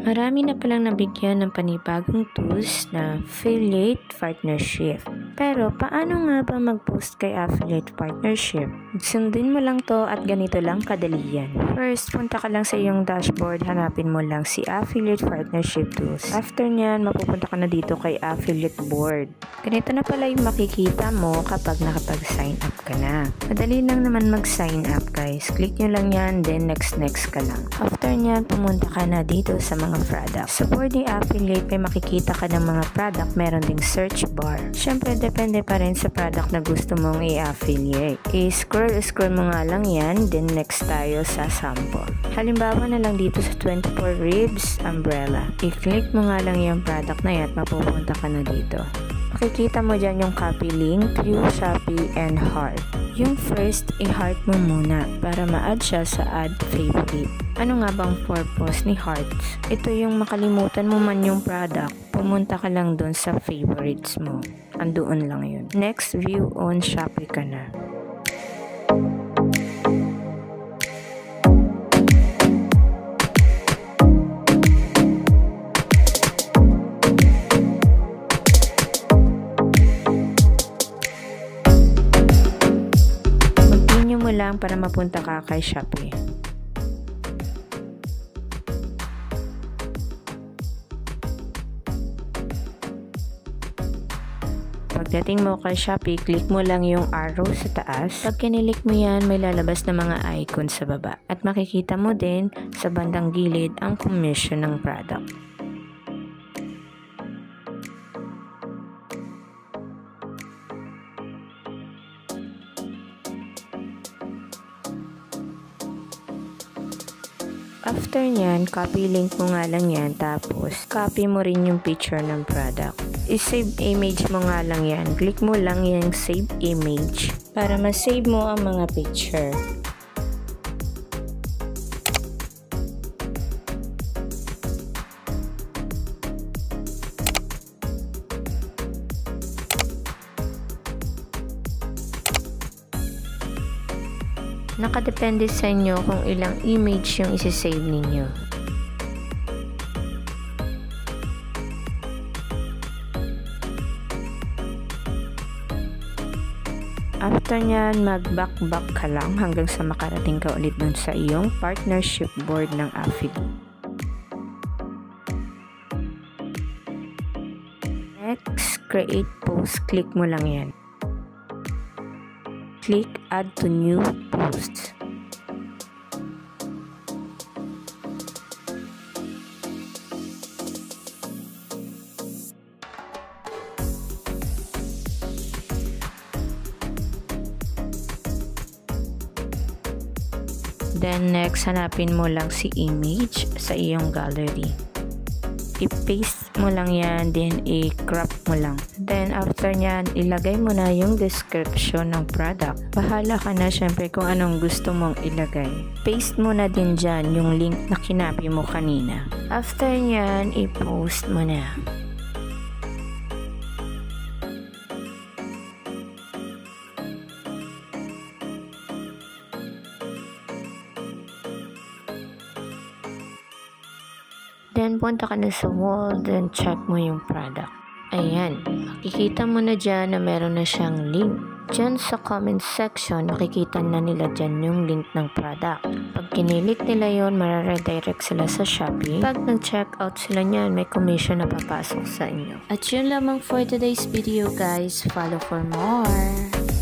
Marami na palang nabigyan ng panibagong tools na affiliate partnership. Pero paano nga ba mag-post kay affiliate partnership? Sundin mo lang to at ganito lang kadali yan. First, punta ka lang sa iyong dashboard, hanapin mo lang si affiliate partnership tools. After nyan, mapupunta ka na dito kay affiliate board. Ganito na pala yung makikita mo kapag nakapag-sign up ka na. Madali lang naman mag-sign up guys. Click nyo lang yan, then next ka lang. After nyan, pumunta ka na dito sa mga product. Sa board ni affiliate, may makikita ka ng mga product, meron ding search bar. Syempre, depende pa rin sa product na gusto mong i-affiliate. I-scroll mo nga lang yan, then next tayo sa sample. Halimbawa na lang dito sa 24 ribs umbrella. I-click mo nga lang yung product na yan at mapupunta ka na dito. Makikita mo dyan yung copy link, view, Shopee, and heart. Yung first, i-heart mo muna para ma-add siya sa add favorite. Ano nga bang purpose ni hearts? Ito yung makalimutan mo man yung product, pumunta ka lang dun sa favorites mo. Andoon lang yun. Next, view on Shopee ka na. Mo lang para mapunta ka kay Shopee. Pagdating mo kay Shopee, click mo lang yung arrow sa taas. Pag kinilik mo yan, may lalabas na mga icon sa baba. At makikita mo din sa bandang gilid ang commission ng product. After nyan, copy link mo nga lang yan, tapos copy mo rin yung picture ng product. I-save image mo nga lang yan. Click mo lang yung save image para ma-save mo ang mga picture. Nakadepende sa inyo kung ilang image yung isi-save ninyo. After nyan, mag-back ka lang hanggang sa makarating ka ulit dun sa iyong partnership board ng affiliate. Next, create post. Click mo lang yan. Click add to new post. Then next, hanapin mo lang si image sa iyong gallery. I-paste mo lang yan, then i-crop mo lang. Then after nyan, ilagay mo na yung description ng product. Bahala ka na syempre kung anong gusto mong ilagay. Paste mo na din dyan yung link na kinapi mo kanina. After nyan, i-post mo na. Then, punta ka na sa wall, then check mo yung product. Ayan, makikita mo na dyan na meron na siyang link. Dyan sa comment section, makikita na nila dyan yung link ng product. Pag kinilik nila yon, mararedirect sila sa Shopee. Pag nag-check out sila nyan, may commission na papasok sa inyo. At yun lamang for today's video guys. Follow for more!